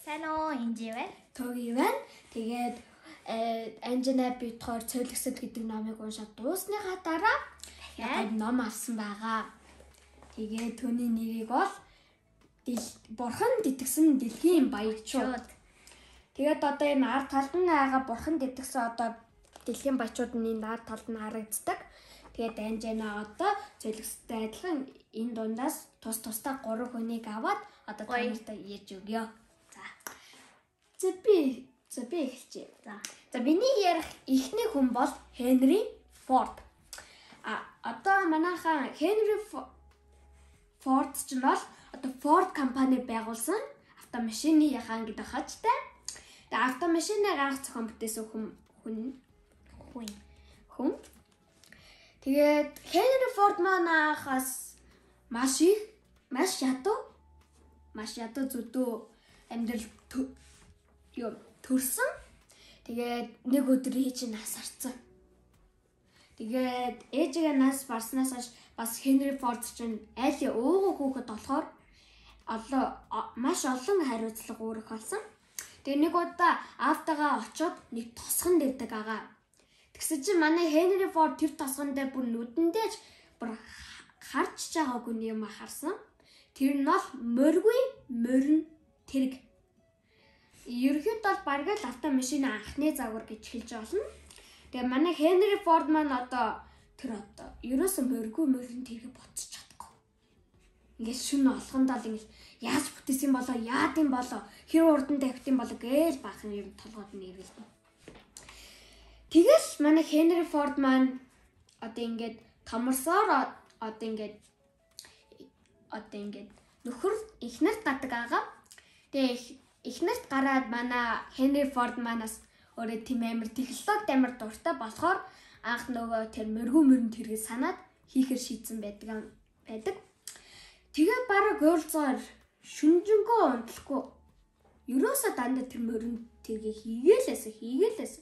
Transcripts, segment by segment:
Сайн уу, Инживэ? Тоги байна. Тэгээд Анжина Битгаар цойлогсод гэдэг номыг уншаад дуусныхаа дараа дахиад ном авсан байгаа. Тэгээд түүний нэрийг бол Бурхан Дитгсэн Дэлхийн Баячууд. Тэгээд одоо энэ ард талд нь байгаа Бурхан Дитгсэн одоо Дэлхийн Баячуудны ард талд нь харагддаг. Тэгээд Анжина одоо цойлогстой адилхан энэ дундаас тусдаа 3 хүнийг аваад одоо танартай ярьж өгье. За би эхэлчихье. За миний ярих эхний хүн бол Хенри Форд. Одоо манайхаа Хенри Форд ч нь бол одоо Ford компани байгуулсан автомашины яхан гэдэг хажтай. Тэгээ автомашины гаргах зохион бүтээсэн хүн. Тэгээд Хенри Форд манайхаас маш ядуу зүдүү амьдрал төрсөн. Тэгээд нэг өдөр ээж нь нас арцсан. Тэгээд ээжигээ нас барснаас хойш бас Хенри Форд чинь айлын уугуу хүүхэд болохоор маш олон хариуцлага үүрэх болсон. Тэгээд нэг удаа автагаа очоод нэг тосгонд ирдэг агаа. Тэгсэн чинь манай Хенри Форд тэр тосгон дээр бүр нүдэндээ бүр харж байгаагүй юм харсан. Тэр нь бол морин тэрэг. Ерөнхийдөө бол бараг л автомашины анхны загвар гэж хэлж болно. Тэгээ манай Хенри Форд маань одоо ерөөсөн морин тэрэг ботчих чадахгүй. Ингээл шүн олгондоо ингээл яаж бүтээсэн болоо, яад юм болоо, хэр урдан тавьт юм болоо гээл баахан юм толгойд нь ирэлдэ. Тэгэл манай Хенри Форд маань одоо ингээд томорсоор одоо ингээд нөхөр эхнэрт гадаг агаа. Тэгээ эхнэрт гараад манай Хенри Форд манаас өөрөө тийм амар технологид амар дуртай болохоор анх нөгөө тэр морин тэргээ санаад хийхэр шийдсэн байдаг. Тэгээ бараг ойлцоор шүнжэнгөө унтлахгүй. Ерөөсөө дандаа тэр морин тэргээ хийгээлээс.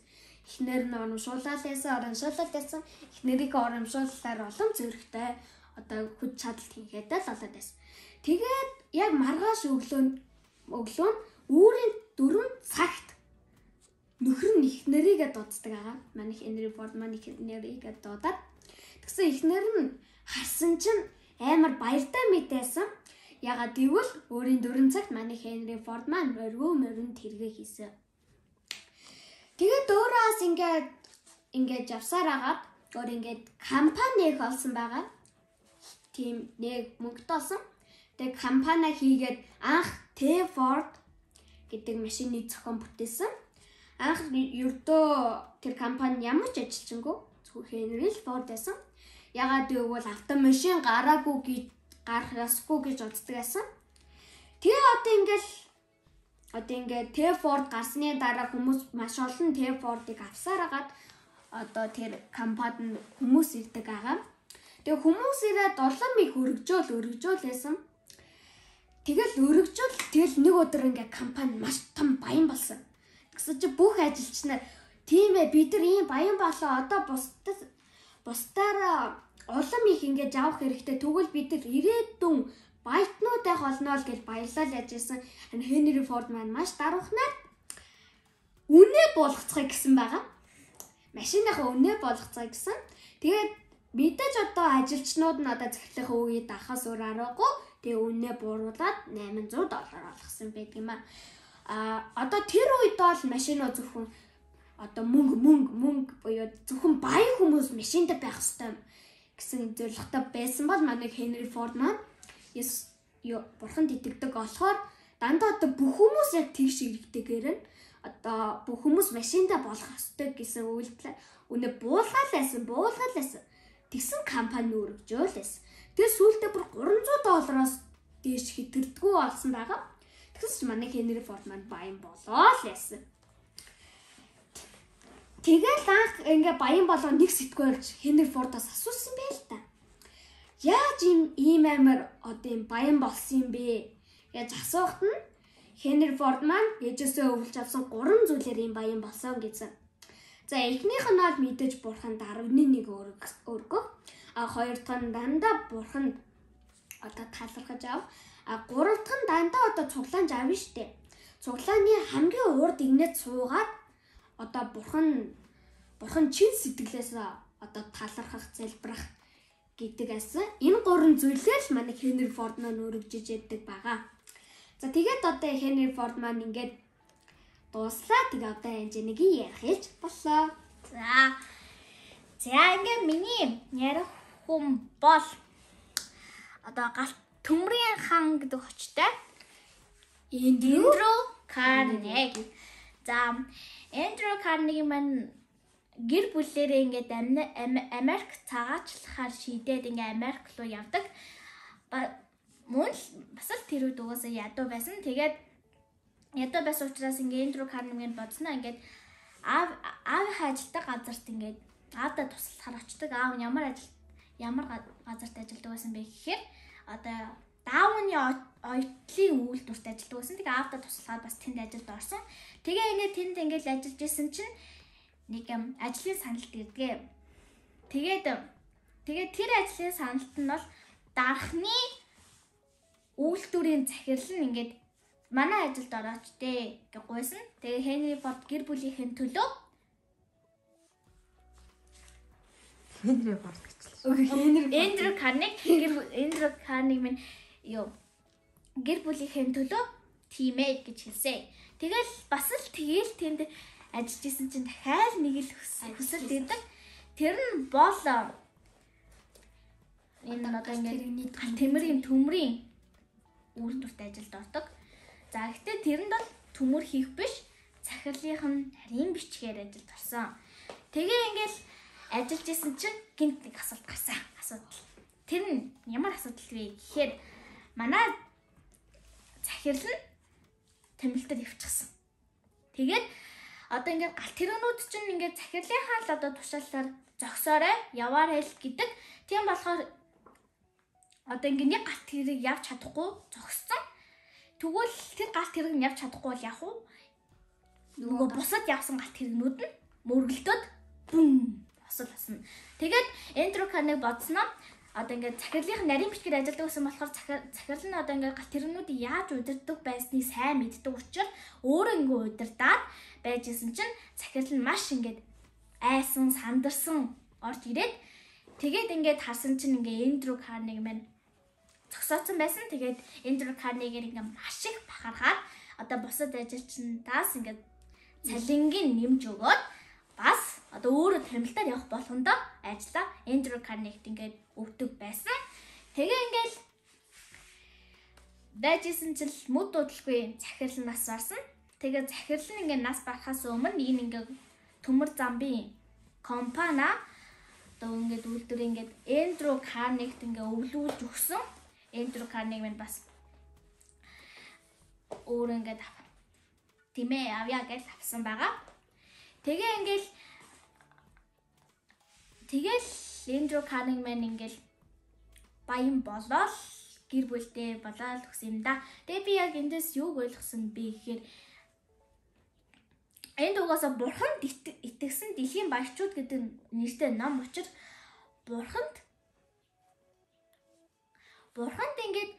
Эхнэр нь урамшуулаад байсан. Эхнэрийг урамшууллаар олон зөрөгтэй одоо хүч чадалт хийгээд л болоод байсан. Тэгээд яг маргааш өглөө үүрийн 4 цагт нөхөр нь эхнэрийгээ дууддаг агаа. Манай Хенри Форд маань эхнэрийгээ дуудаад тэгсэн эхнэр нь харсан чинь амар баяртай мэдээсэн. Ягаад гэвэл өөрийн 4 цагт манай Хенри Форд маань морин тэргээ хийсэн. Тэгээд өөрөөс ингээд явсаар агаад өөр ингээд компани олсон байгаа. Тийм нэг мөнгөтэй олсон. Тэгээд компани хийгээд анх Ford гэдэг машины зохион бүтээсэн. Анх ердөө тэр компани ямар ч ажилчингүй зөвхөн Хенри Форд байсан. Ягаад гэвэл автомашин гарахгүй гарах ёсгүй гэж боддог байсан. Тэгээ одоо ингээд Ford гарсны дараа хүмүүс маш олон Ford-ыг авсаар агаад одоо тэр компанид хүмүүс ирдэг агаа. Тэгээ хүмүүс ирээд улам их өргөжөөл байсан. Тэгэл нэг өдөр ингээ компани маш том баян болсон. Тэгсэн чи бүх ажилчнаар тийм ээ бид нар ийм баян болоо одоо бусдаараа улам их ингээ авах хэрэгтэй. Тэгвэл бид нар ирээдүйн баятнууд байх болно л гэж баярлал яаж исэн. Хенри Форд маань маш даруухнаар үнэ болгоцгоё гэсэн байгаа. Машиныхаа үнэ болгоцгоё гэсэн. Тэгээд мэдээж одоо ажилчнууд нь одоо захирлынхаа үеийг дахаас өөр аргагүй. Тэгээ үнэ бууруулаад $800 олгосон байдаг юм аа. Одоо тэр үед бол машинаа зөвхөн одоо мөнгө буюу зөвхөн баян хүмүүс машинд байх ёстой гэсэн зорилготой байсан бол манай Хенри Форд маань Бурхан итгэдэг болохоор дандаа одоо бүх хүмүүс яг тэгш иргэдэгээр нь одоо бүх хүмүүс машинд болох ёстой гэсэн үйлдэл үнэ буулгаалсан. Тэгсэн компани өргөжөөлсэн. Тэгээ сүүлдээ бүр $300 дээш хэтэрдэггүй болсон байгаа. Тэгсэн чинь манай Хенри Форд маань баян болоо л яасан. Тэгэл анх ингээ баян болоо нэг сэтгүүлч Хенри Фордоос асуусан байл та. Яаж ийм амар одоо юм баян болсон юм бэ гэж асуухад нь Хенри Форд маань ээжээсээ өвлж авсан 3 зүйлээр ийм баян болсон гэсэн. За эхнийх нь бол мэдээж Бурханд 11 өргөх. Хоёр дахь нь дандаа Бурханд одоо талархаж ав. Гурав дахь нь дандаа одоо цуглаанж авна штэ. цуглааны хамгийн урд игнэт суугаад одоо бурхан чин сэтгэлээс одоо талархах, залбирах гэдэг асан. Энэ гурван зүйлээр л манай Henry Ford маань өргөжж яддаг байгаа. За тэгээд одоо Henry Ford маань ингээд дууслаа. Тэгээ одоо энэ ярих хийж боллоо. За ингээд миний ярих хүн бол одоо галт төмрийн хаан гэдэг хочтой Эндрю Карнеги. За Эндрю Карнеги маань гэр бүлээрээ ингээд Америк цагаачлахаар шийдээд ингээд Америк руу явдаг. Мөн бас л тэр үед угаасаа ядуу байсан. Тэгээд ядуу байсан учраас ингээд Эндрю Карнеги бодсноо ингээд аавынхаа ажилтдаг газарт ингээд аавдаа туслахаар очдог. Аав нь ямар газарт ажилладаг байсан бэ гэхээр одоо даавны оюутлын үйлдвэрт ажилладаг байсан. Тэгээ аавдаа туслахаар бас тэнд ажилд орсон. Тэгээ ингээд тэнд ингээд ажиллаж исэн чинь нэг ажлын саналт ирдэг. Тэгээд тэр ажлын саналт нь бол дарахны үйлдвэрийн захирал нь ингээд манай ажилд орооч дээ гэж гуйсан. Тэгээ Henry Ford гэр бүлийнхэн төлөө Henry Ford гэчихлээ. Эндрю Карнеги минь гэр бүлийнхэн төлөө тиймээ гэж хэлсэн. Тэгэл бас л тэгээл тэнд ажиллаж исэн чинь дахиад нэг л хүсэл өгдөг. Тэр нь бол энэ одоо ингээд төмрийн үйлдвэрт ажилд ордог. За гэхдээ тэрэнд бол төмөр хийх биш, захирлынх нь нарийн бичгээр ажилд орсон. Тэгээ ингээл ажиллаж исэн чинь гинт нэг асуудал гарсан. Тэр нь ямар асуудал вэ гэхээр манай захирал нь тэмэлтэд явчихсан. Тэгээд одоо ингээд галт тэрэгнүүд чинь ингээд захирлынхаа л одоо тушаалаар зогсоорой, яваарай л гэдэг. Тийм болохоор одоо ингээд нэг галт тэрэг явж чадахгүй зогссон. Тэгвэл тэр галт тэрэг нь явж чадахгүй бол яах вэ? Нөгөө бусад явсан галт тэрэгнүүд нь мөргөлдөд бум босолсон. Тэгээд Эндрю Карнеги бодсноо одоо ингээд захирлын нарийн бичгээр ажилладаг гэсэн болохоор захирал нь одоо ингээд галт тэрэгнүүдийг яаж удирдах байсныг сайн мэддэг учраас өөрөө ингээд удирдаад байж исэн чинь захирал нь маш ингээд айсан, сандарсан орж ирээд тэгээд ингээд харсан чинь ингээд Эндрю Карнеги маань зогсооцсон байсан. Тэгээд Эндрю Карнегийг ингээд маш их бахархаад одоо бусад ажилчнаас ингээд цалингийн нэмж өгөөд бас одоо өөрөө тамилтаар явах болгондоо ажиллаа Эндрю Карнегид ингээд өгдөг байсан. Тэгээ ингээд байжсэн чинь мөд дуудалгүй захирал нь нас барсан. Тэгээ захирал нь ингээд нас барахаас өмнө энэ ингээд төмөр замбын компани одоо ингээд үйлдвэр ингээд Эндрю Карнегид ингээд өвлүүлж өгсөн. Эндрю Карнеги маань бас өөрөө ингээд тимээ авьяа гэж авсан байгаа. Тэгэл Эндрю Карнеги маань ингээд баян болоод гэр бүлтэй болоод өгсөн юм да. Тэгээ би яг эндээс юуг ойлгосон бэ гэхээр энд угаасаа бурханд итгэсэн дэлхийн баярчууд гэдэг нэртэй ном учраас бурханд ингээд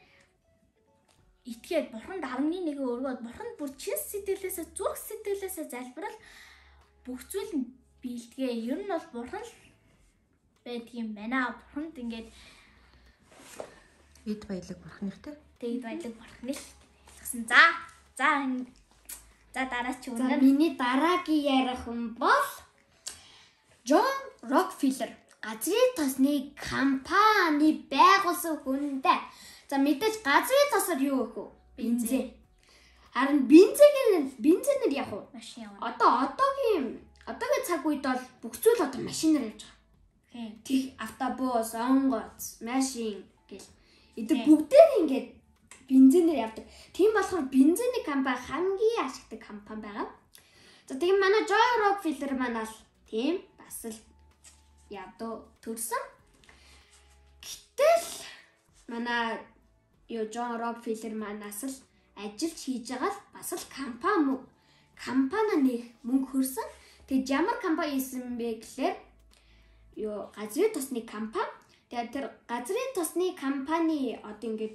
итгээд бурханд 11 өргөөд бурханд бүр чин сэтгэлээсээ зүрх сэтгэлээсээ залбирал бүх зүйл нь биелдгээ. Ер нь бол бурхан л байдгийн байна. Бурханд ингээд эд баялаг бурханыхтэй. Эд баялаг бурханы л хэлсэн. За дараа чи За миний дараагийн ярих хүн бол John Rockefeller. Газрын тосны компани байгуулсан хүндээ. За мэдээж газрын тосоор юу гэх вэ? Бензин. Харин бензинээр явах уу? Машин яваа. Одоогийн цаг үед бол бүх зүйл одоо машинаар явж байгаа. Тэг автобус, онгоц, машин гэл. Эдгээр бүгдээр ингээд бензинээр явдаг. Тийм болохоор бензиний компани хамгийн ашигтай компани байгаа. За тийм манай John Rockefeller маань тийм бас л ядуу төрсөн. Гэтэл манай John Rockefeller манаас л ажиллаж хийж байгаа л бас л компани нэг мөнгө хөрсөн. Тэгээд ямар компани исэн бэ гэхээр газрын тосны компани. Тэгээд тэр газрын тосны компани одоо ингээд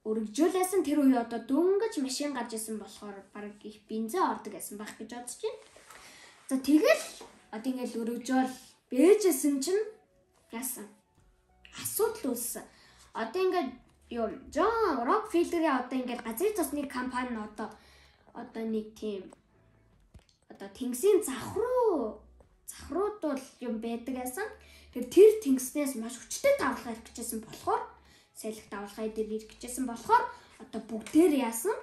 өргөжүүлсэн тэр үе одоо дөнгөж машин гарч исэн болохоор баг их бензин ордог гэсэн байх гэж бодож байна. За тэгэл одоо ингээл өргөжөөл бэжсэн чинь яасан? Асуудал үүссэн. Одоо ингээд юу Джон Рокфеллерийн одоо ингээд газрын тосны компани одоо нэг тийм одоо тэнгисийн завхрууд бол юм байдаг гэсэн. Тэр тэнгиснээс маш хүчтэй давлага ирэх гэжсэн болохоор салхи давлага дээр ирэх гэжсэн болохоор одоо бүгдээр яасан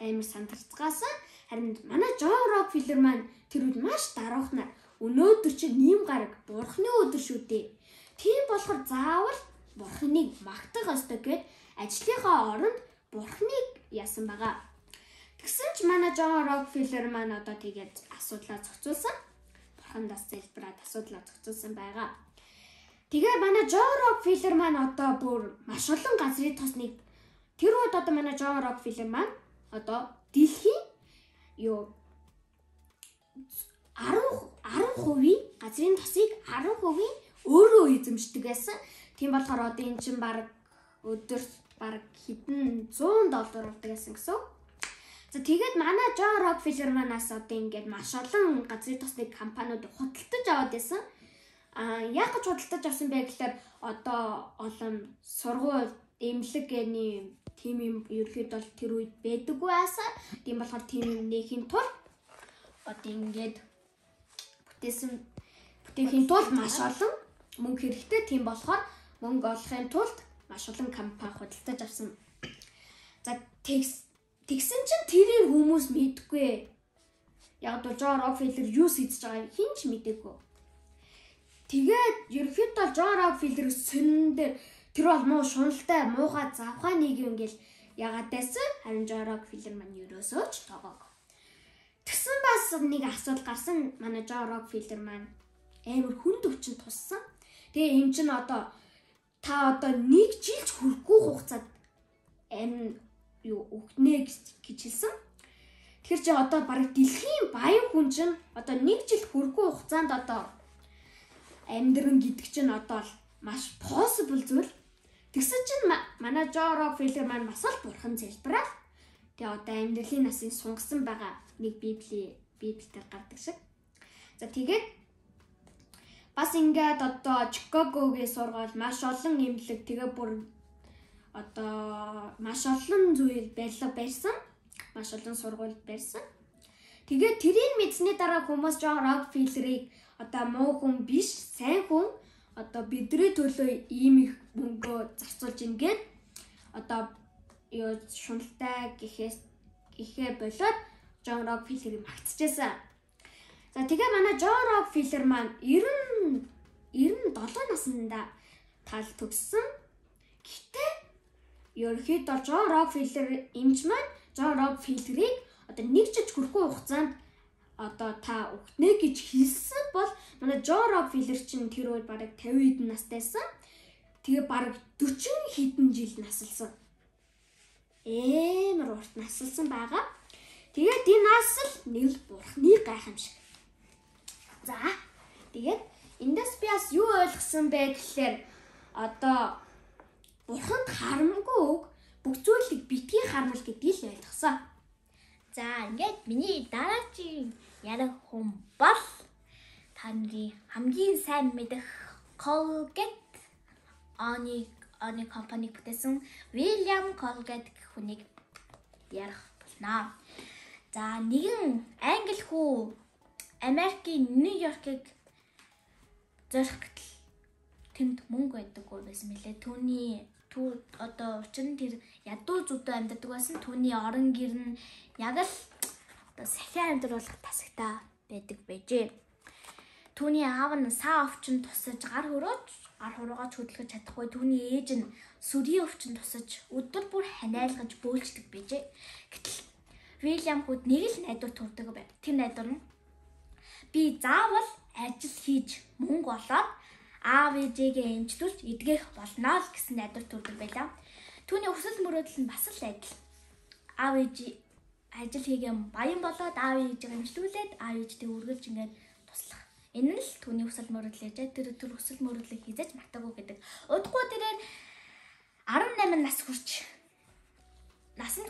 амар сандарцгаасан. Харин манай Джон Рокфеллер маань тэр үед маш даруухнаар өнөөдөр чинь нэм гараг бурхны өдөр шүү дээ. Тийм болохоор заавал бурхныг магтах ёстой гэд ажлынхаа оронд бурхныг яасан байгаа. Тэгсэн ч манай Джон Рокфеллер маань одоо тэгээд асуудлаа зохицуулсан. Бурхандаас залбираад асуудлаа зохицуулсан байгаа. Тэгээ манай Джон Рокфеллер маань одоо бүр маш олон газрын тосныг тэр үед одоо манай Джон Рокфеллер маань одоо дэлхийн 10% газрын тосыг 10% өөрөө эзэмшдэг байсан. Тийм болохоор одоо эн чинь баг өдөрт баг хэдэн $100 ордог гэсэн гэсэн. За тэгээд манай Джон Рокфеллер манаас одоо ингээд маш олон газрын тосны компаниуд худалдаж аваад байсан. Яг гэж худалдаж авсан бэ гэхээр одоо олон сургууль, эмнэлэг гэний тим юм ерөөд бол тэр үед байдаггүй байсан. Тийм болохоор тим юм нэхийн тулд одоо ингээд бүтээхийн тулд маш олон мөнгө хэрэгтэй. Тийм болохоор мөнгө олохын тулд маш олон компани худалдаж авсан. За тэгсэн чинь тэрийг хүмүүс мэдгүй. Яг бол Джон Рокфеллер юу хийж байгааг хэн ч мэдээгүй. Тэгээд ерөөхдөө Джон Рокфеллер сонин дээр тэр бол муу шуналтай муухай завхаа нэг юм ингээл ягаад байсан. Харин Джон Рокфеллер маань ерөөсөө ч тоогоог. Тэгсэн бас нэг асуудал гарсан. Манай Джон Рокфеллер маань амар хүнд өвчин туссан. Тэгээ энэ чинь одоо та одоо нэг жилч хүрэхгүй хугацаанд өгнө гэж хэлсэн. Тэгэхээр чи одоо бараг дэлхийн баян хүн чинь одоо нэг жил хүрэхгүй хугацаанд одоо амьдран гэдэг чинь одоо маш possible зүйл. Тэгсэн чинь манай Джон Рокфеллер маань бас л бурхан залбираад тэгээ одоо амьдралын насыг сунгасан байгаа нэг библиэлд гардаг шиг. За тэгээд бас ингээд одоо Чикагогийн сургууль маш олон эмнэлэг тэгээ бүр одоо маш олон зүйл барьсан. Маш олон сургууль барьсан. Тэгээд тэрийг мэдсэний дараа хүмүүс Джон Рокфеллерийг одоо муу хүн биш, сайн хүн одоо бидний төлөө ийм их мөнгө зарцуулж ингээд одоо шуналтай гэхээ болоод Джон Рокфеллерийг магтчихсан. За тэгээ манай Джон Рокфеллер маань 97 наснда тал төгссөн. Гэхдээ ерөөхдөө Джон Рокфеллер эмч маань Джон Рокфеллерийг одоо нэг жиж хүрэхгүй хугацаанд одоо та өгнө гэж хэлсэн бол манай Джон Рокфеллер чинь тэр үед бараг 50 хэдэн настайсан. Тэгээ бараг 40 хэдэн жил насалсан. Амар урт насалсан байгаа. Тэгээд энэ насал нэг бурхны гайхамшиг. За тэгээд эндээс би бас юу ойлгосон бэ гэхээр одоо бурханд харамгүй үг бүх зүйлийг битгий хармал гэдгийг л ойлгосон. За ингээд миний дараагийн ярих хүн бол таны хамгийн сайн мэдэх Colgate оны компаниг бүтээсэн William Colgate гэх хүнийг ярих болно. За нэгэн англи хүү Америкийн Нью-Йоркийг зорих гэтэл тэнд мөнгө байдаггүй байсан мөлий. Түүний одоо учир нь тэр ядуу зүдөө амьдардаг байсан. Түүний орон гэр нь яг л одоо сахиа амьдруулах тасагтаа байдаг байжээ. Түүний аав нь саа өвчин тусаж гар хуруугаач хөдөлгөж чадахгүй. Түүний ээж нь сүрийн өвчин тусаж өдөр бүр ханиалгаж бөөлждөг байжээ. Гэтэл William хүүд нэг л найдвар төрдөг байв. Тэр найдвар нь би заавал ажил хийж мөнгө олоод аав ээжигээ эмчлүүлж эдгэх болно л гэсэн найдвар төрдөг байлаа. Түүний өсөл мөрөөдөл нь бас л адил. Аав ээж ажил хийгээ баян болоод аав ээжигээ эмчлүүлээд аав ээжтэй үргэлж ингээд туслах. Энэ нь л түүний өсөл мөрөөдөл ээжээ. Тэр өсөл мөрөөдлийг хизээж мартаагүй гэдэг. Удахгүй тэрээр 18 нас хүрч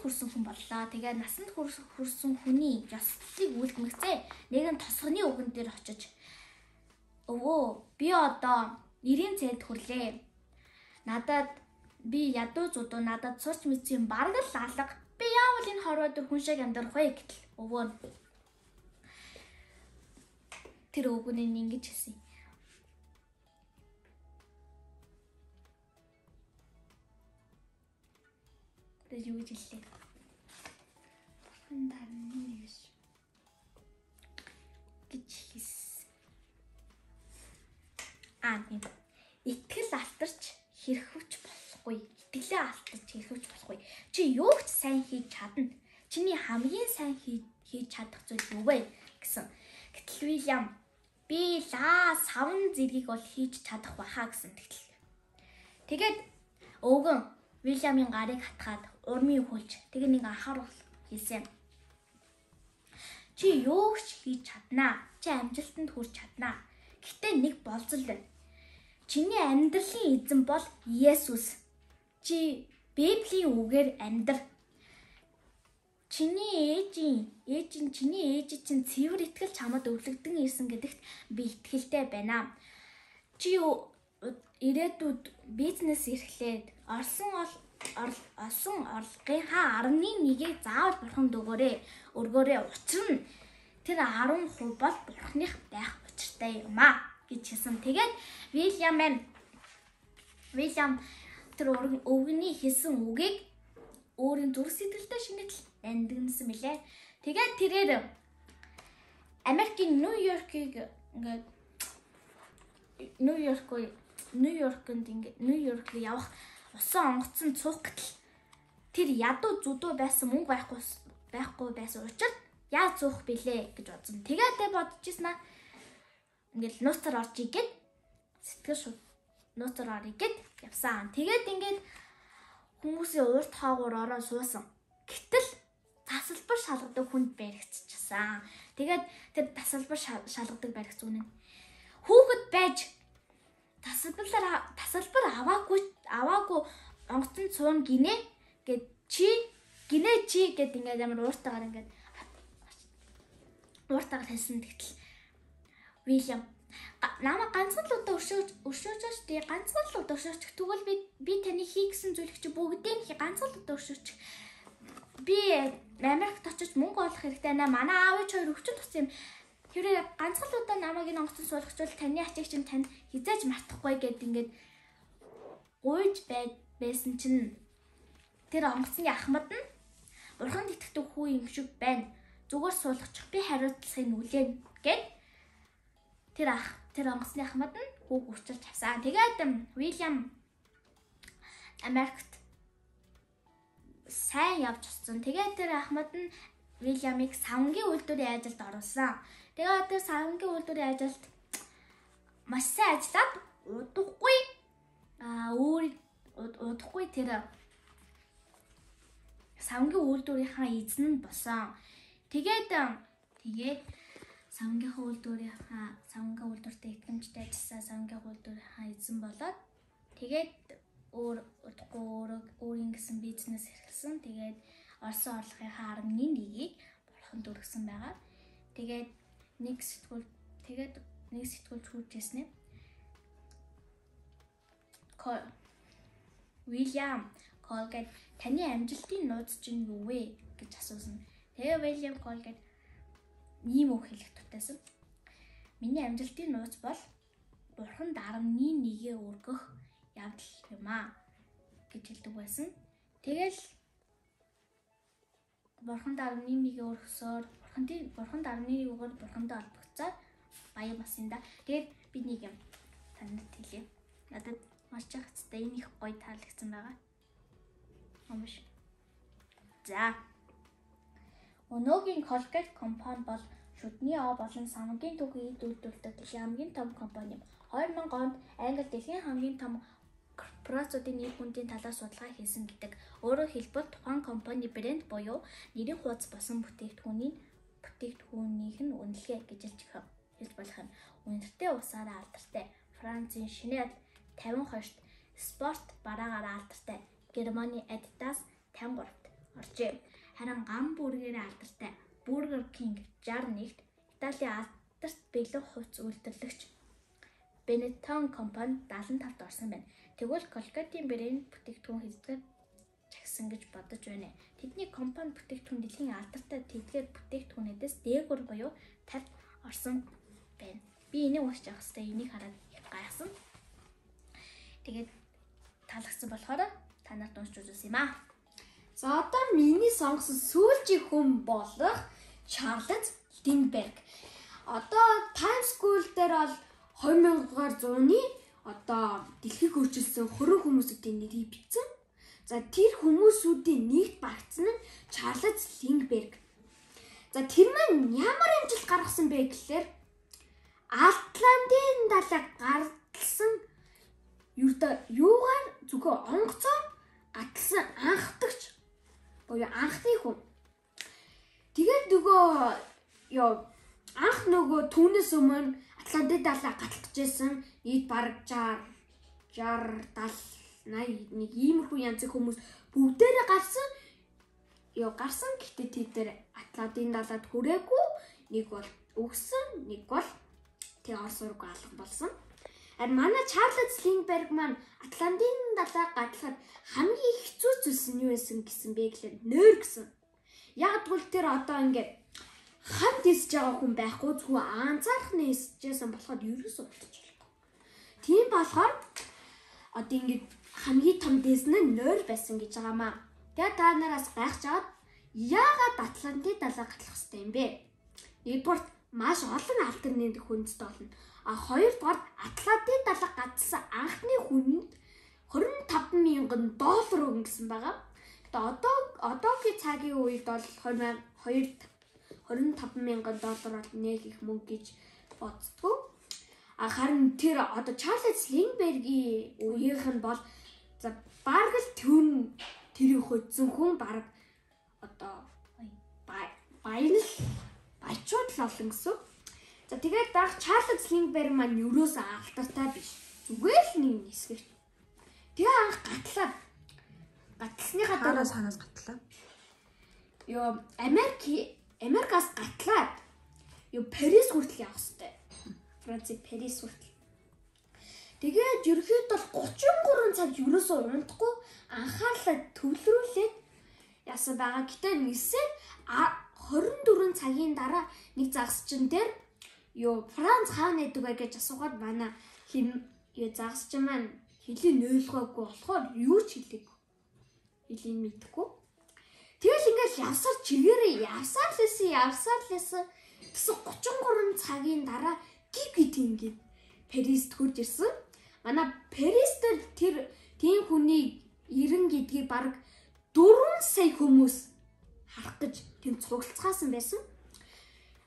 хүрсэн хүн боллоо. Тэгээд насанд хүрсэн хүний ёслолыг үйлдмэгцээ. Нэгэн тосгоны үгэн дээр очиж өвөө би одоо 90 цент хүрлээ. Надад би ядуу зудуу надад сурч мэдсэн бараг л алга. Би яавал энэ хорвоо дээр хүн шиг амьдрах вэ гэтэл өвөө тэр өвгөнийг ингэж хэлсэн. Тэр юу гэж хэллээ? Хандарны гэж хэлсэн. Тийм. Итгэл алтарч хэрхвч болохгүй. Итгэлээ алтарч хэрхвч болохгүй. Чи юу ч сайн хийж чадна. Чиний хамгийн сайн хийж чадах зүйл юу вэ гэсэн. Гэтэл Вильям би савн зэргийг бол хийж чадах баха гэсэн тэгтэл. Тэгээд өвгөн Вильямын гарыг хатгаад урмын хөлж тэгээ нэг анхаарал хийсэн. Чи юу ч хийж чаднаа. Чи амжилтанд хүрч чаднаа. Гэтэ нэг болзол байна. Чиний амьдралын эзэн бол Есүс. Чи Библийн үгээр амьдр. Чиний ээж чинь цэвэр итгэл чамд өвлөгдөн ирсэн гэдэгт би итгэлтэй байна. Чи ирээдүйд бизнес эрхлээд олсон орлогынхаа 11%-ийг заавал бурханд өгөөрэй. Учир нь тэр 10% бол бурханых байх учиртай юм аа гэж хэлсэн. Тэгээд Вильям тэр өвгөний хэлсэн үгийг өөрийн зүрх сэтгэлдээ шинэтэл эндгэнсэн мэлээ. Тэгээд тэрээр Америкийн Нью-Йоркт явах усан онгоцон цуух гэтэл тэр ядуу зүдүү байсан мөнгө байхгүй байсан учраас яаж цуух бэлээ гэж бодсон. Тэгээд бодож ирсэн аа. Ингээл нууцаар орж игээд сэтгэл шууд нууцаар орё гэд явсан. Тэгээд ингээд хүмүүсийн урт хаагуур ороо суусан. Гэтэл тасалбар шалгадаг хүнд баригдчихсан. Тэгээд тэр тасалбар шалгадаг баригц үнэн. Хүүхэд байж тасалбар аваагүй онгоцон цуун гинэ гэд чи гэд ингээд ямар ууртаагаар ингээд ууртаагаар хэлсэн тэгтэл Вильям намайг ганцхан л удаа өршөөж тий ганцхан л удаа өршөөж тэгвэл би таны хийгсэн зүйлийг чи бүгдийг ганцхан л удаа өршөөж би Америкт очиж мөнгө олох хэрэгтэй наа манай аав ээж хоёр өвчин тус юм тэрээ ганцхан л удаа намайг энэ онгоцон суулгачвал таны ачиг чинь тань хизээж мартахгүй гэд ингээд гуйж байсан чинь тэр онгоцны ахмад нь бурханд итгэдэг хүү юм шиг байна зүгээр суулгачих би хариуцлагыг үлээн гэд тэр онгоцны ахмад нь хүүг үрчилж авсан. Тэгээд Вильям Америкт сайн явж очсон. Тэгээд тэр ахмад нь Вильямыг савнгийн үйлдвэрийн ажилд оруулсан. Тэгээд тэр савнгийн үйлдвэрийн ажилд маш сайн ажиллаад удахгүй тэр савнгийн үйлдвэрийнхаа эзэн нь болсон. Тэгээд савнгийн үйлдвэртэй итгэмжтэй ажилласан савнгийн үйлдвэрийнхаа эзэн болоод тэгээд өөрийн гэсэн бизнес эрхэлсэн. Тэгээд орсон орлогынхаа 11%-ийг бурханд өргөсөн байгаа. Тэгээд нэг сэтгүүлч хурж ирсэн. Вильям Колгээд таны амжилтын нууц чинь юу вэ гэж асуусан. Тэгээ Вильям Колгээд ийм үг хэлэх тутайсан. Миний амжилтын нууц бол бурханд 11% өргөх явдал юм аа гэж хэлдэг байсан. Тэгэл бурханд 11% өргөсөөр бурханд 11% өгөр бурхандаа олбогцоод баян болсон да. Тэгээд би нэг юм танд хэлье. Надад маш их хэцтэй энэ их гоё таалагдсан байгаа. Амш. За. Өнөөгийн Colgate компани бол шүдний ав болон савнгийн түүхийг үйлдвэрлэдэг дэлхийн хамгийн том компани юм. 2000 онд Англи дэлхийн хамгийн том корпорациудын нийт хүндийн талаар судалгаа хийсэн гэдэг. Өөрөөр хэлбэл тухайн компани брэнд буюу нэрийн хуудас болсон бүтээгдэхүүнийх нь үнэлгээ гэж хэлж болох юм. Үнэртэй усаараа алдартай Францын Chanel 52-т, спорт бараагаар алдартай Германы Adidas 53-т, оржээ. Харин гамбургерийн алдартай Burger King 61-т Италийн алдарт бэлэг хувцас үйлдвэрлэгч Benetton компани 75-д орсон байна. Тэгвэл Colgate-ийн брэнд бүтээгдэхүүн хэсгээр чагсан гэж бодож байна. Тэдний компани бүтээгдэхүүн дэлхийн алдартай тэдгээр бүтээгдэхүүнээс дээгүүр буюу 50 орсон байна. Би энийг уншиж авах хэрэгтэй. Энийг хараад их гайхсан. Тэгээд таалагдсан болохоор та нарт уншиж үзүүлсэн юм аа. За одоо миний сонгосон сүүлчийн хүн болох Чарлз Линдберг. Одоо Times Square дээр бол 2000-аар зууны одоо дэлхийг өөрчилсөн хорон хүмүүсүүдийн нэрийг бичсэн. За тэр хүмүүсүүдийн нэгт багтсан нь Чарлз Линдберг. За тэр маань ямар амжилт гаргасан бэ гэхээр Атлантын далайг гаргалсан юугаар зөвхөн онгоцоор гатсан анхдагч буюу анхны хүн. Тэгээд анх нөгөө түүнээс өмнө Атлантын далайг гаталгажсэн нийт бараг 60 70 81 иймэрхүү янзын хүмүүс бүгдээрээ гарсан гэхдээ тэд дээр Атлантын далайд хүрээгүй, нэг бол өгсөн, нэг бол Орос руу алга болсон. Харин манай Чарлз Линдберг маань Атлантын далайг гатлахад хамгийн хэцүү зүйлс нь юу байсан гэсэн бэ гэхээр нойр гэсэн. Яг тэгвэл тэр одоо ингээд хамт эсэж байгаа хүн байхгүй, зөвхөн анзаархны эсэжсэн болохоор ерөөсөө болчихлоо. Тийм болохоор одоо ингээд хамгийн том дэс нь нойр байсан гэж байгаамаа. Тэгээ та нараас гайхаж аваад яагаад Атлантын далайг гатлах хэрэгтэй юм бэ? Нэгдүгээр маш олон альтернатив хүндэт болно. Хоёрдугаар Атлантын далайг гатсан анхны хүнд $25,000 өгнө гэсэн байгаа. Тэгээд одоогийн цагийн үед бол $25,000 бол нэг их мөнгө гэж боддгоо. Харин тэр одоо Чарлз Линдбергийн үеийнх нь бол за бараг л тэрийг хөдсөн хүн бараг одоо баячууд л олон гэсэн. За тэгээд Чарлз Линдберг маань юурээс алдартай биш. Зүгээр л нэг нисгэж. Тэгээ анх гатлсныхаа дараа санаас гатлаа. Америкаас гатлаад Парис хүртэл явах хэрэгтэй. Францын Парис хүртэл. Тэгээд ерөөхдөө 33 цаг юурээсөө унтахгүй анхаарлаа төвлөрүүлээд яасан байгаа. Гэтэ нисээд 24 цагийн дараа нэг загасчин дээр Франц хаана байдаг вэ гэж асуугаад манай загасчин маань хэлийг ойлгоогүй болохоор юу ч хэлээгүй. Хэлийг мэдэхгүй. Тэгэл ингээл явсаар чигээрээ явсаар лээсэн. Тэгсэн 33 цагийн дараа гид ингээд Парист хурж ирсэн. Манай Парист тэр тийм хүний 90 гэдгийг бараг 4 сая хүмүүс харах гэж тэм цуглацгаасан байсан.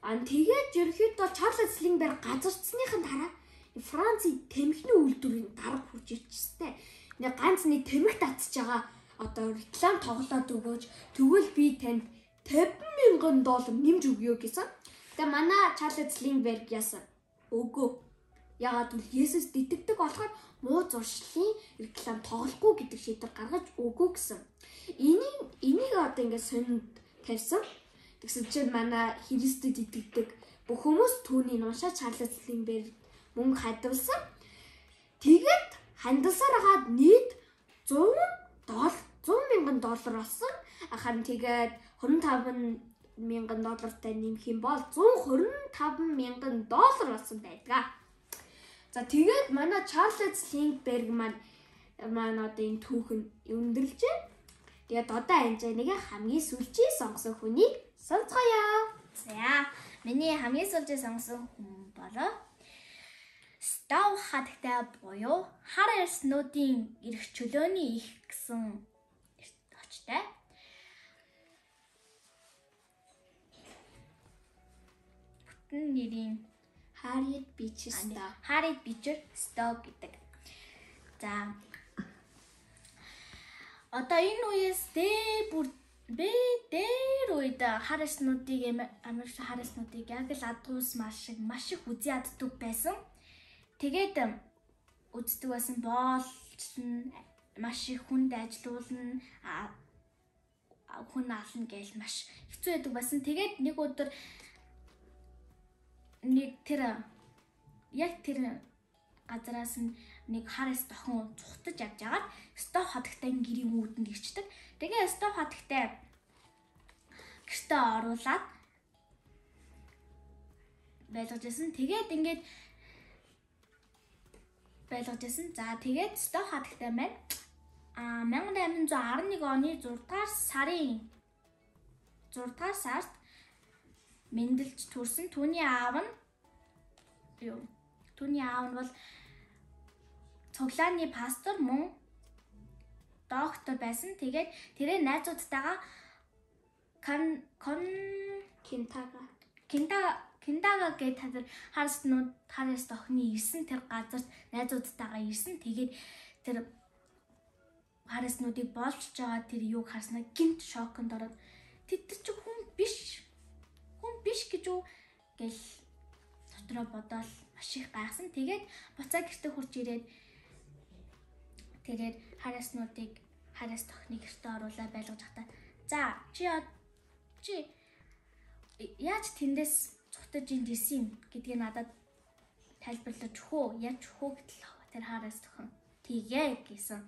Тэгээд ерөөхдөө Чарлз Линдберг газарцсныхан дараа Францын тамхины үйлдвэрийн дарга хурж ирчихсэн. Нэг ганц нэг тамхи татж байгаа одоо реклам тоглоод өгөөч. Тэгвэл би танд $50,000 нэмж өгье гэсэн. Тэгээ манай Чарлз Линдберг яасан? Өгөө. Яагаад гэвэл Есүс дитгдэг болохоор муу зуршлын реклам тоглохгүй гэдэг шийдвэр гаргаж өгөө гэсэн. Энийг одоо ингээд сонинд тавьсан. Тэгсэн чинь манай Христэд итгэдэг бүх хүмүүс түүний уншаа Чарлз Линдберг мөнгө хадгалсан. Тэгээд хандсаар хагаад нийт $100,000 болсон. Харин тэгээд $25,000 нэмэх юм бол $125,000 болсон байдаг. За тэгээд манай Чарлз Линдберг маань одоо энэ түүхэн өндөрлж байна. Тэгээд одоо энэ хамгийн сүүлчийн сонгосон хүнийг сонцгоё. За, миний хамгийн сүүлчийн сонгосон хүн болоо Став хатагтай буюу хар эрснүүдийн эрх чөлөөний их гэсэн очтой. Бүтэн нэрийн Harriet Beecher Stowe гэдэг. За. Одоо энэ үеэс дээр үед хар эрснүүдийг Америк хар эрснүүдийг яг л адуус маш их үзий яддаг байсан. Тэгээд үздэг байсан боолчсон маш их хүнд ажилуулна хүн ална гээл маш хэцүү байдаг байсан. Тэгээд нэг өдөр нэг тэр газараас нэг хараас дохин цухтаж явж агаад стов хатагтай гэрийн үүдэнд ирчдэг. Тэгээ стов хатагтай гэртээ оруулаад байлгаж байсан. Тэгээд ингээд байлгаж байсан. За тэгээд стов хатагтай маань 1811 оны 6 дугаар сард мэндэлж төрсөн. Түүний аав нь бол цуглааны пастор мөн доктор байсан. Тэгээд тэрээ найзуудтайгаа Кинтага гээд тэр хараас дохны ирсэн тэр газарт найзуудтайгаа ирсэн. Тэгээд тэр хараснуудыг болж байгаа тэр юуг харснаа гинт шоконд ороод тэд чи хүн биш гэж үү гэл дотроо бодоол маш их гайхсан. Тэгээд буцаа гэртээ хурж ирээд тэрээр хараас дохны гэртээ оруулаа байлгаж хата. За чи яаж тэндээс цутаж ирсэн юм гэдгийг надад тайлбарлаж өгөө. Яаж өгөө гэтэл тэр хараас дохин тийгээ гэсэн.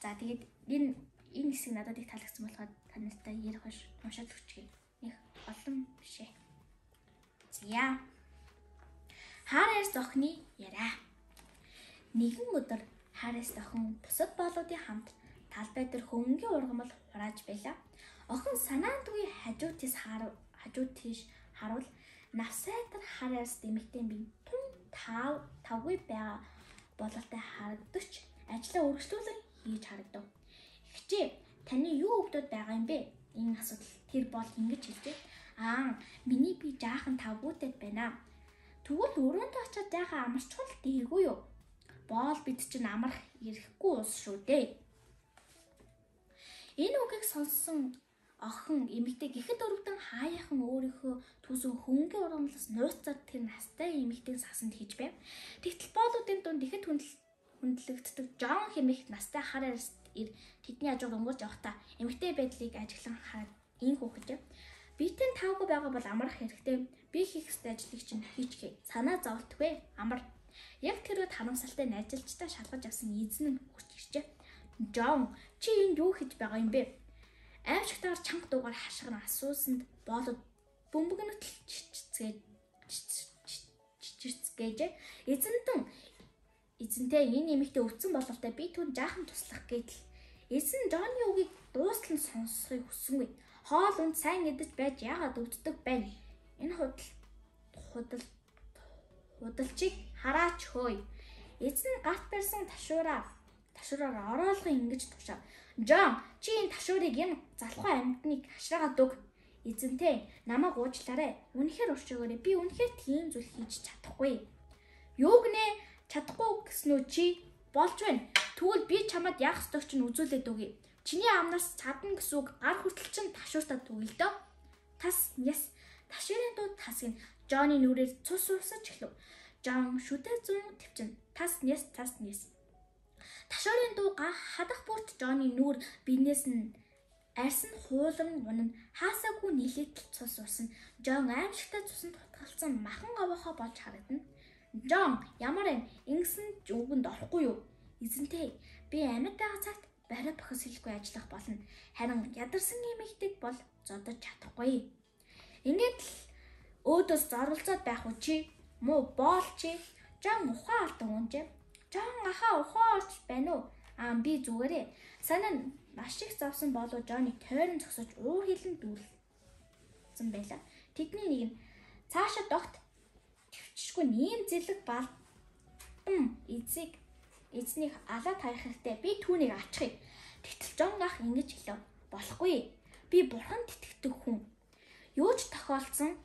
За тэгээд энэ хэсэг надад их таалагдсан болохоор танартай ярих биш уншаад өгчихье. Их олон бишээ. За. Хараас дохны яриа. Нэгэн өдөр хараас дохин бусад боолуудын хамт талбай дээр хөнгөн ургамал хурааж байлаа. Охин санаандгүй хажуу тийш харуул навсайтар хараас дэмэгтэй би тун тавгүй байгаа бололтой харагдаж ажлаа үргэлжлүүлэн хийж харагдав. Ихчээ таны юу өвдөд байгаа юм бэ? Энэ асуудал тэр бол ингэж хэлжээ. Миний би жаахан тавгүйтэй байна. Тэгвэл өрөөндөө очиад жаахан амарчхал дийргүй юу? Боол бид чинь амарх ирэхгүй ус шүү дээ. Энэ үгийг сонссон охин эмэгтэй гэхэд өрөвдөн хаяахан өөрийнхөө түүсэн хөнгөн ургамлаас нууцаар тэр настай эмэгтэй сасанд хийж байв. Тэгтэл боолуудын дунд ихэд хүндлэгддэг Жон хэмээх настай хараас тэдний хажууг өнгөрч явахдаа эмэгтэй байдлыг ажиглан хараад ин хөөхөж. Битэн тавгүй байгаа бол амарх хэрэгтэй. Би хийх ёстой ажлыг чинь хийчихье. Санаа зовлтгүй амар. Яг тэр үед харамсалтай найзалчтай шалгаж авсан эзэн нь хурж иржээ. Жон, чи энд юу хийж байгаа юм бэ? Аимшигтайгаар чанга дуугаар хашгиран асуусанд боолууд бөмбөгнөт чичирцгээжээ. Эзэнтэй энэ нэмэгтэй өвцөн бололтой би түн жаахан туслах гэдэл. Эзэн Жонны үгийг дуустал нь сонсохыг хүссэнгүй. Хоол унд сайн идэж байж яагаад өвддөг байна? Энэ худалчийг хараач хөөе. Эзэн гарт барьсан ташуураар ороолгон ингэж тушаа. Жон, чи энэ ташуурыг энэ залхуу амьтныг хашраагаад өг. Эзэнтэй намайг уучлаарай. Үнэхээр уршигоорой. Би үнэхээр тийм зүйл хийж чадахгүй. Юу гинэ? Чадахгүй гэснүү чи болж байна. Тэгвэл би чамд яах ёстойг чинь үзүүлээд өгье. Чиний амнаас чадна гэсэн үг гар хүртэл чинь ташууртаа түгэл дөө. Тас няс. Ташуурын дуу тасгин Жонны нүрээр цус усаж эхлэв. Жон шүтээ зүүн төвчин. Тас няс. Ташуурын дуу хадах бүрт Жонны нүур биднээс нь арьсан хуулан унан хаасаагүй нийлээд цус усан. Жон аимшигтай цусанд хутгалсан махан говохоо болж харагдана. Жон, ямар ингэсэн үгэнд орохгүй юу? Эзэнтэй, би амьд байгаа цагт барай бохос хэлэхгүй ажиллах болно. Харин ядарсан эмэгтэйг бол зодож чадахгүй. Ингээд л өөдөөс зорволцоод байх уу чи? Муу боол чи? Жон ухаан алдан унжээ. Жон ахаа ухаан орч байна уу? Би зүгээрээ. Санаа маш их зовсон болоо Жонны тойрон зогсож уур хилэн дүүлсэн байлаа. Тэдний нэг нь цаашаа догт төвчшгүй нэм зэрлэг балдан эзнийг алаад харах хэрэгтэй. Би түүнийг ачихъя. Тэгтэл Жон ах ингэж хэлв. Болохгүй. Би бурханд итгэдэг хүн. Юу ч тохиолдсон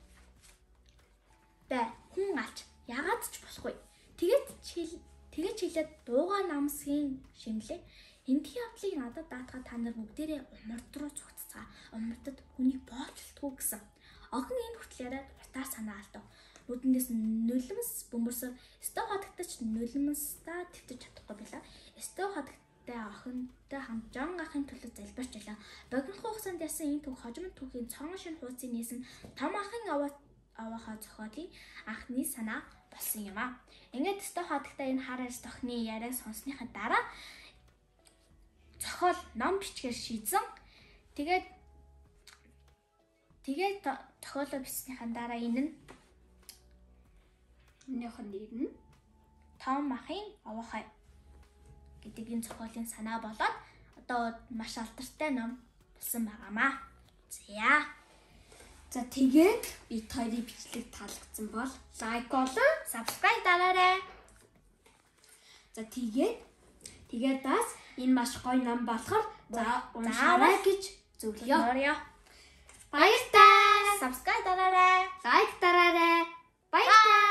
бай. Хүн алж ягаад ч болохгүй. Тэгэж хэлээд дуугаа намсгийн шимлээ. Эндхийн явдлыг надад даатгаад та нар бүгдээрээ умард руу цугцгаа. Умардад хүнийг боолчлтгүй гэсэн. Охин энэ хүртэл яриад утаар санаа алдав. Нүдэндээс нулимс бөмбөрсөөр стов хатагтаж нулимсдаа твтэж чадахгүй байлаа. Стов хатагт хүүхдтэй охинтой хамт Жон ахын төлөө залбирч байлаа. Богино хугацаанд ясан энэ түүх хожимд түүхийн цон шин хуудсыг нээсэн том ахын аваахаа зохиолын анхны санаа болсон юм а. Ингээд өстө хатагта энэ хараас тохны яриаг сонссныхаа дараа зохиол ном бичгээр шийдсэн. Тэгээд зохиолоо бичснийхаа дараа энэ нь Минийхэн нэр нь Том ахын аваахай гэдэг энэ зохиолын санаа болоод одоо маш алдартай ном болсон байгаамаа. За тэгээд бид хоёрын бичлэг таалагдсан бол лайк болон Subscribe дараарай. за тэгээд бас энэ маш гоё ном болохоор за уншаарай гэж зөвлөё. Баярлалаа. Subscribe дараарай. Лайк дараарай. Баярлалаа.